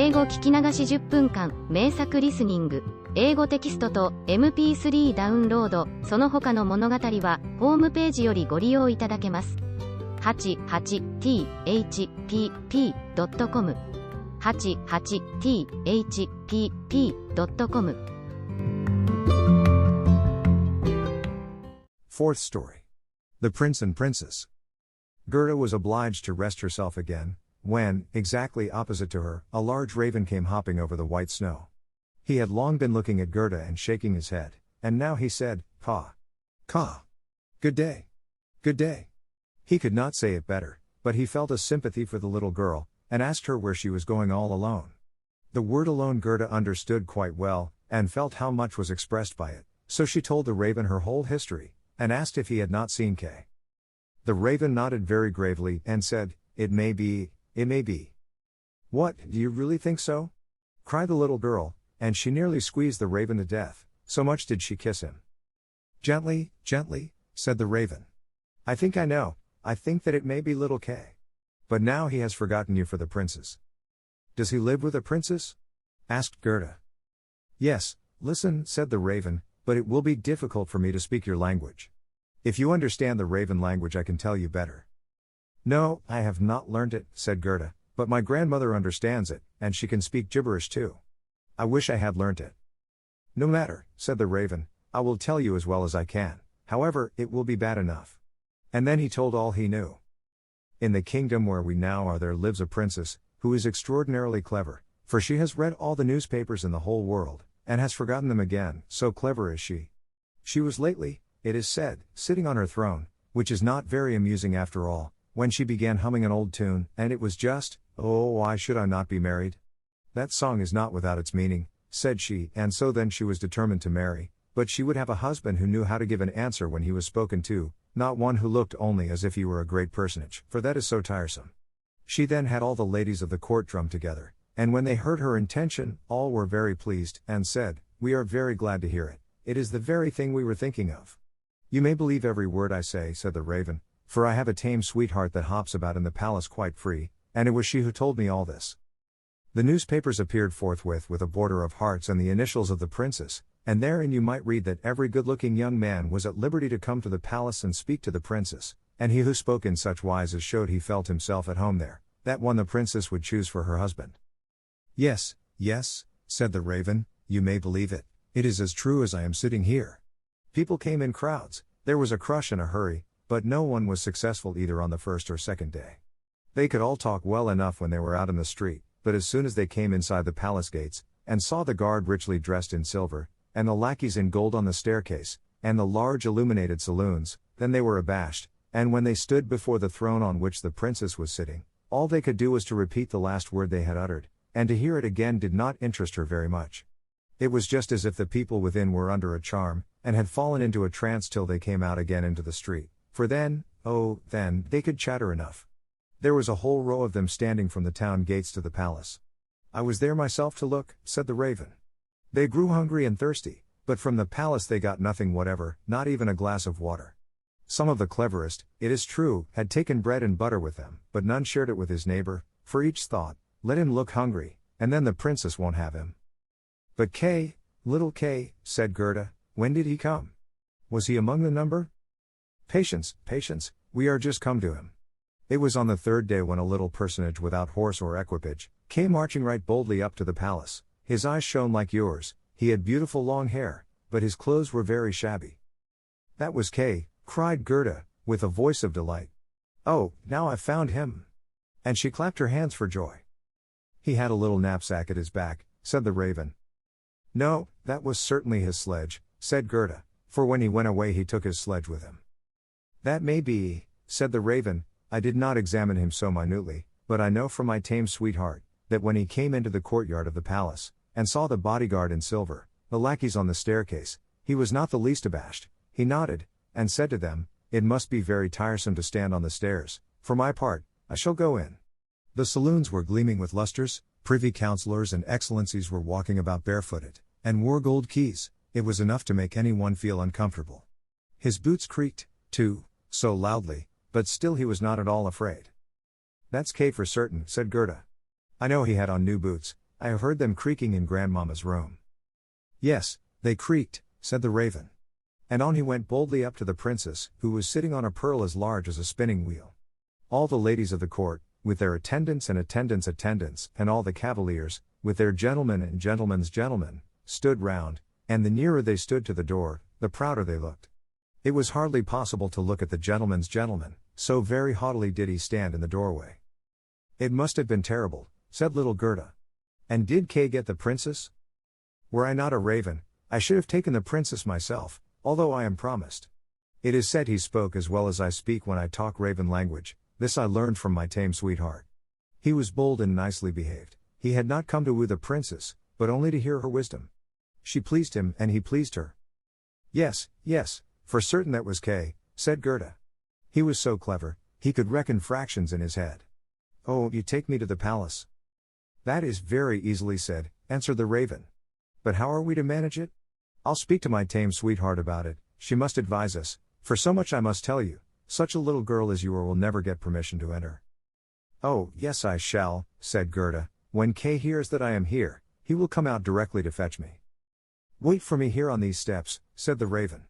英語聞き流し10分間、名作リスニング。英語テキストと MP3 ダウンロード、その他の物語は、ホームページよりご利用いただけます。88thpp.com 88thpp.com Fourth story. The Prince and Princess. Gerda was obliged to rest herself again, when, exactly opposite to her, a large raven came hopping over the white snow. He had long been looking at Gerda and shaking his head, and now he said, "Caw. Caw. Good day. Good day." He could not say it better, but he felt a sympathy for the little girl, and asked her where she was going all alone. The word alone Gerda understood quite well, and felt how much was expressed by it, so she told the raven her whole history, and asked if he had not seen Kay. The raven nodded very gravely, and said, "It may be, it may be." "What, do you really think so?" cried the little girl, and she nearly squeezed the raven to death, so much did she kiss him. "Gently, gently," said the raven. "I think I know, I think that it may be little Kay. But now he has forgotten you for the princess." "Does he live with a princess?" asked Gerda. "Yes, listen," said the raven, "but it will be difficult for me to speak your language. If you understand the raven language I can tell you better." "No, I have not learnt it," said Gerda, "but my grandmother understands it, and she can speak gibberish too. I wish I had learnt it." "No matter," said the raven, "I will tell you as well as I can, however, it will be bad enough." And then he told all he knew. "In the kingdom where we now are there lives a princess, who is extraordinarily clever, for she has read all the newspapers in the whole world, and has forgotten them again, so clever is she. She was lately, it is said, sitting on her throne, which is not very amusing after all, when she began humming an old tune, and it was just, 'Oh, why should I not be married?' That song is not without its meaning," said she, and so then she was determined to marry, but she would have a husband who knew how to give an answer when he was spoken to, not one who looked only as if he were a great personage, for that is so tiresome. She then had all the ladies of the court drum together, and when they heard her intention, all were very pleased, and said, "We are very glad to hear it, it is the very thing we were thinking of." "You may believe every word I say," said the raven, "for I have a tame sweetheart that hops about in the palace quite free, and it was she who told me all this." The newspapers appeared forthwith with a border of hearts and the initials of the princess, and therein you might read that every good-looking young man was at liberty to come to the palace and speak to the princess, and he who spoke in such wise as showed he felt himself at home there, that one the princess would choose for her husband. "Yes, yes," said the raven, "you may believe it, it is as true as I am sitting here." People came in crowds, there was a crush and a hurry, but no one was successful either on the first or second day. They could all talk well enough when they were out in the street, but as soon as they came inside the palace gates, and saw the guard richly dressed in silver, and the lackeys in gold on the staircase, and the large illuminated saloons, then they were abashed, and when they stood before the throne on which the princess was sitting, all they could do was to repeat the last word they had uttered, and to hear it again did not interest her very much. It was just as if the people within were under a charm, and had fallen into a trance till they came out again into the street, for then, oh, then, they could chatter enough. There was a whole row of them standing from the town gates to the palace. "I was there myself to look," said the raven. "They grew hungry and thirsty, but from the palace they got nothing whatever, not even a glass of water. Some of the cleverest, it is true, had taken bread and butter with them, but none shared it with his neighbor, for each thought, 'Let him look hungry, and then the princess won't have him.'" "But Kay, little Kay," said Gerda, "when did he come? Was he among the number?" "Patience, patience, we are just come to him. It was on the third day when a little personage without horse or equipage came marching right boldly up to the palace. His eyes shone like yours, he had beautiful long hair, but his clothes were very shabby." "That was Kay," cried Gerda, with a voice of delight. "Oh, now I've found him!" And she clapped her hands for joy. "He had a little knapsack at his back," said the raven. "No, that was certainly his sledge," said Gerda, "for when he went away he took his sledge with him." "That may be," said the raven, "I did not examine him so minutely, but I know from my tame sweetheart, that when he came into the courtyard of the palace, and saw the bodyguard in silver, the lackeys on the staircase, he was not the least abashed, he nodded, and said to them, 'It must be very tiresome to stand on the stairs, for my part, I shall go in.' The saloons were gleaming with lustres, privy councillors and excellencies were walking about barefooted, and wore gold keys, it was enough to make any one feel uncomfortable. His boots creaked, too, so loudly, but still he was not at all afraid. "That's Kay for certain," said Gerda. "I know he had on new boots, I have heard them creaking in Grandmamma's room. Yes, they creaked, said the raven. And on he went boldly up to the princess, who was sitting on a pearl as large as a spinning wheel. All the ladies of the court, with their attendants and attendants, and all the cavaliers, with their gentlemen and gentlemen's gentlemen, stood round, and the nearer they stood to the door, the prouder they looked. It was hardly possible to look at the gentleman's gentleman, so very haughtily did he stand in the doorway. It must have been terrible, said little Gerda. And did Kay get the princess? Were I not a raven, I should have taken the princess myself, although I am promised. It is said he spoke as well as I speak when I talk raven language, this I learned from my tame sweetheart. He was bold and nicely behaved, he had not come to woo the princess, but only to hear her wisdom. She pleased him and he pleased her. Yes, for certain that was Kay, said Gerda. He was so clever, he could reckon fractions in his head. Oh, you take me to the palace. That is very easily said, answered the raven. But how are we to manage it? I'll speak to my tame sweetheart about it, she must advise us, for so much I must tell you, such a little girl as you are will never get permission to enter. Oh, yes I shall, said Gerda, when Kay hears that I am here, he will come out directly to fetch me. Wait for me here on these steps, said the raven.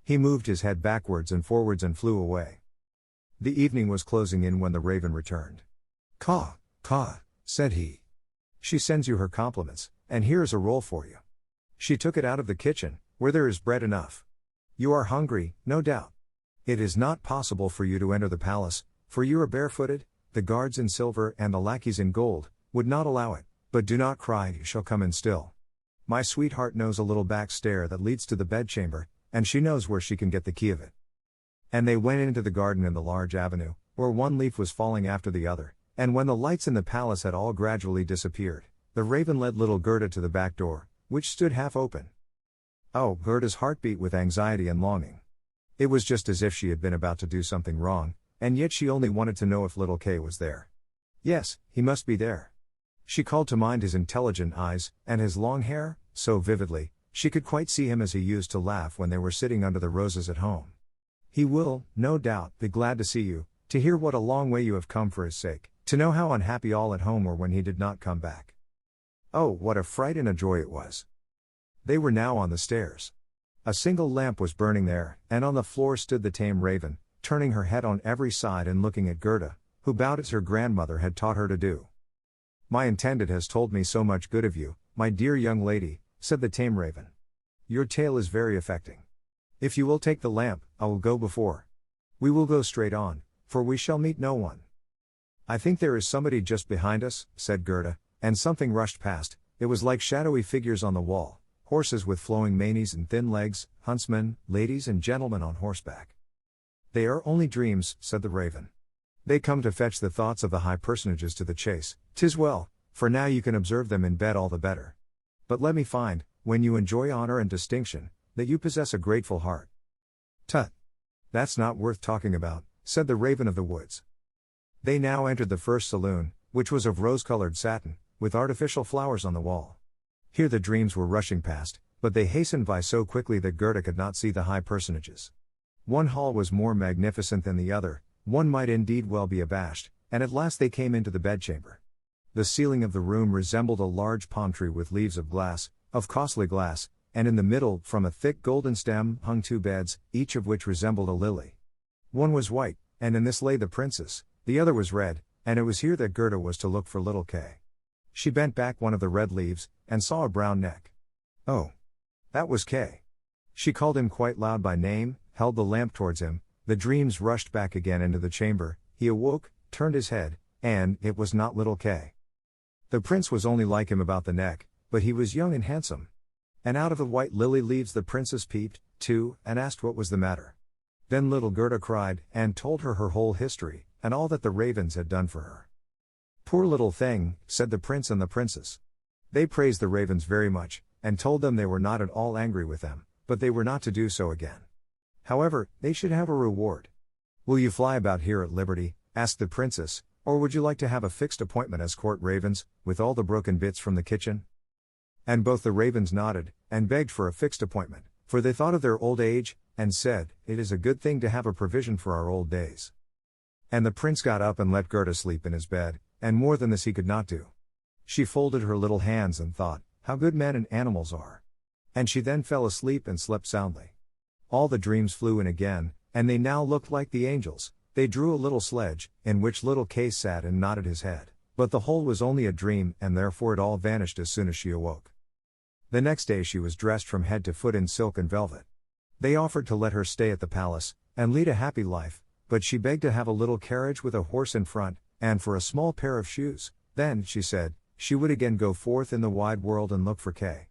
He moved his head backwards and forwards and flew away. The evening was closing in when the raven returned. Caw, said he. She sends you her compliments, and here is a roll for you. She took it out of the kitchen, where there is bread enough. You are hungry, no doubt. It is not possible for you to enter the palace, for you are barefooted, the guards in silver and the lackeys in gold, would not allow it, but do not cry, you shall come in still. My sweetheart knows a little back stair that leads to the bedchamber, and she knows where she can get the key of it. And they went into the garden in the large avenue, where one leaf was falling after the other, and when the lights in the palace had all gradually disappeared, the raven led little Gerda to the back door, which stood half open. Oh, Gerda's heart beat with anxiety and longing. It was just as if she had been about to do something wrong, and yet she only wanted to know if little Kay was there. Yes, he must be there. She called to mind his intelligent eyes, and his long hair, so vividly, she could quite see him as he used to laugh when they were sitting under the roses at home. He will, no doubt, be glad to see you, to hear what a long way you have come for his sake, to know how unhappy all at home were when he did not come back. Oh, what a fright and a joy it was. They were now on the stairs. A single lamp was burning there, and on the floor stood the tame raven, turning her head on every side and looking at Gerda, who bowed as her grandmother had taught her to do. My intended has told me so much good of you, my dear young lady, said the tame raven. Your tale is very affecting. If you will take the lamp, I will go before. We will go straight on, for we shall meet no one. I think there is somebody just behind us, said Gerda, and something rushed past. It was like shadowy figures on the wall, horses with flowing manes and thin legs, huntsmen, ladies and gentlemen on horseback. They are only dreams, said the raven. They come to fetch the thoughts of the high personages to the chase. 'Tis well, for now you can observe them in bed all the better. But let me find, when you enjoy honor and distinction, that you possess a grateful heart. Tut! That's not worth talking about, said the raven of the woods. They now entered the first saloon, which was of rose-colored satin, with artificial flowers on the wall. Here the dreams were rushing past, but they hastened by so quickly that Gerda could not see the high personages. One hall was more magnificent than the other, one might indeed well be abashed, and at last they came into the bedchamber. The ceiling of the room resembled a large palm tree with leaves of glass, of costly glass, and in the middle, from a thick golden stem, hung two beds, each of which resembled a lily. One was white, and in this lay the princess, the other was red, and it was here that Gerda was to look for little Kay. She bent back one of the red leaves, and saw a brown neck. Oh! That was Kay. She called him quite loud by name, held the lamp towards him, the dreams rushed back again into the chamber, he awoke, turned his head, and it was not little Kay. The prince was only like him about the neck, but he was young and handsome. And out of the white lily leaves the princess peeped, too, and asked what was the matter. Then little Gerda cried, and told her whole history, and all that the ravens had done for her. Poor little thing, said the prince and the princess. They praised the ravens very much, and told them they were not at all angry with them, but they were not to do so again. However, they should have a reward. Will you fly about here at liberty, asked the princess, or would you like to have a fixed appointment as court ravens, with all the broken bits from the kitchen? And both the ravens nodded, and begged for a fixed appointment, for they thought of their old age, and said, it is a good thing to have a provision for our old days. And the prince got up and let Gerda sleep in his bed, and more than this he could not do. She folded her little hands and thought, how good men and animals are. And she then fell asleep and slept soundly. All the dreams flew in again, and they now looked like the angels. They drew a little sledge, in which little Case sat and nodded his head. But the whole was only a dream, and therefore it all vanished as soon as she awoke. The next day she was dressed from head to foot in silk and velvet. They offered to let her stay at the palace, and lead a happy life, but she begged to have a little carriage with a horse in front, and for a small pair of shoes. Then, she said, she would again go forth in the wide world and look for Kay.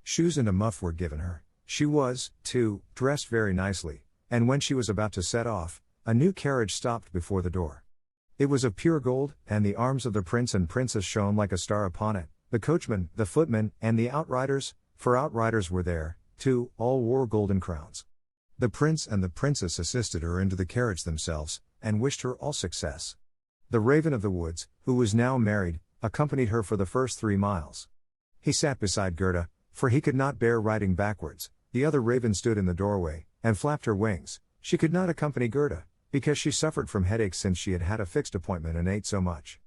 Shoes and a muff were given her. She was, too, dressed very nicely, and when she was about to set off, a new carriage stopped before the door. It was of pure gold, and the arms of the prince and princess shone like a star upon it. The coachman, the footman, and the outriders, for outriders were there, too, all wore golden crowns. The prince and the princess assisted her into the carriage themselves, and wished her all success. The raven of the woods, who was now married, accompanied her for the first 3 miles. He sat beside Gerda, for he could not bear riding backwards. The other raven stood in the doorway, and flapped her wings. She could not accompany Gerda, because she suffered from headaches since she had had a fixed appointment and ate so much.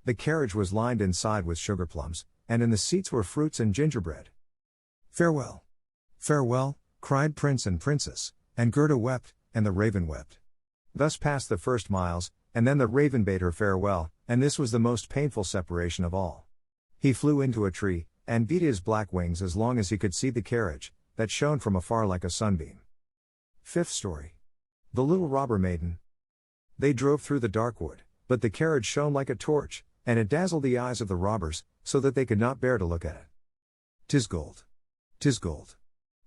The carriage was lined inside with sugar plums, and in the seats were fruits and gingerbread. Farewell! Farewell! Cried prince and princess, and Gerda wept, and the raven wept. Thus passed the first miles, and then the raven bade her farewell, and this was the most painful separation of all. He flew into a tree, and beat his black wings as long as he could see the carriage, that shone from afar like a sunbeam. Fifth story. The Little Robber Maiden. They drove through the dark wood, but the carriage shone like a torch, and it dazzled the eyes of the robbers, so that they could not bear to look at it. "'Tis gold! 'Tis gold!"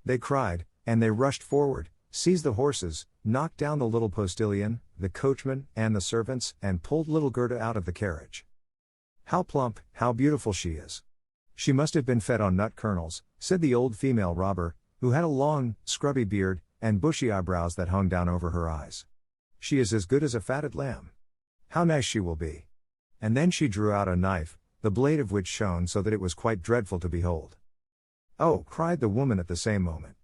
they cried, and they rushed forward, seized the horses, knocked down the little postilion, the coachman, and the servants, and pulled little Gerda out of the carriage. "How plump, how beautiful she is! She must have been fed on nut kernels," said the old female robber, who had a long, scrubby beard, and bushy eyebrows that hung down over her eyes. "She is as good as a fatted lamb. How nice she will be!" And then she drew out a knife, the blade of which shone so that it was quite dreadful to behold. "Oh!" cried the woman at the same moment.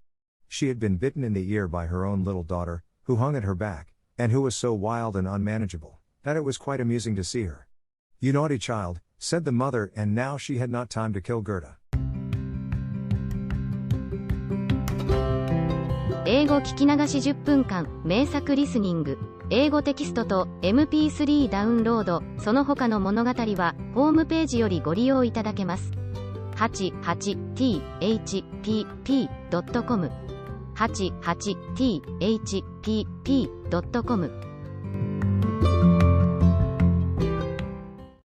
She had been bitten in the ear by her own little daughter, who hung at her back, and who was so wild and unmanageable, that it was quite amusing to see her. "You naughty child," said the mother, and now she had not time to kill Gerda. 英語聞き流し10分間、名作リスニング。英語テキストと MP3 ダウンロード、その他の物語は、ホームページよりご利用いただけます。88thpp.com 88thpp.com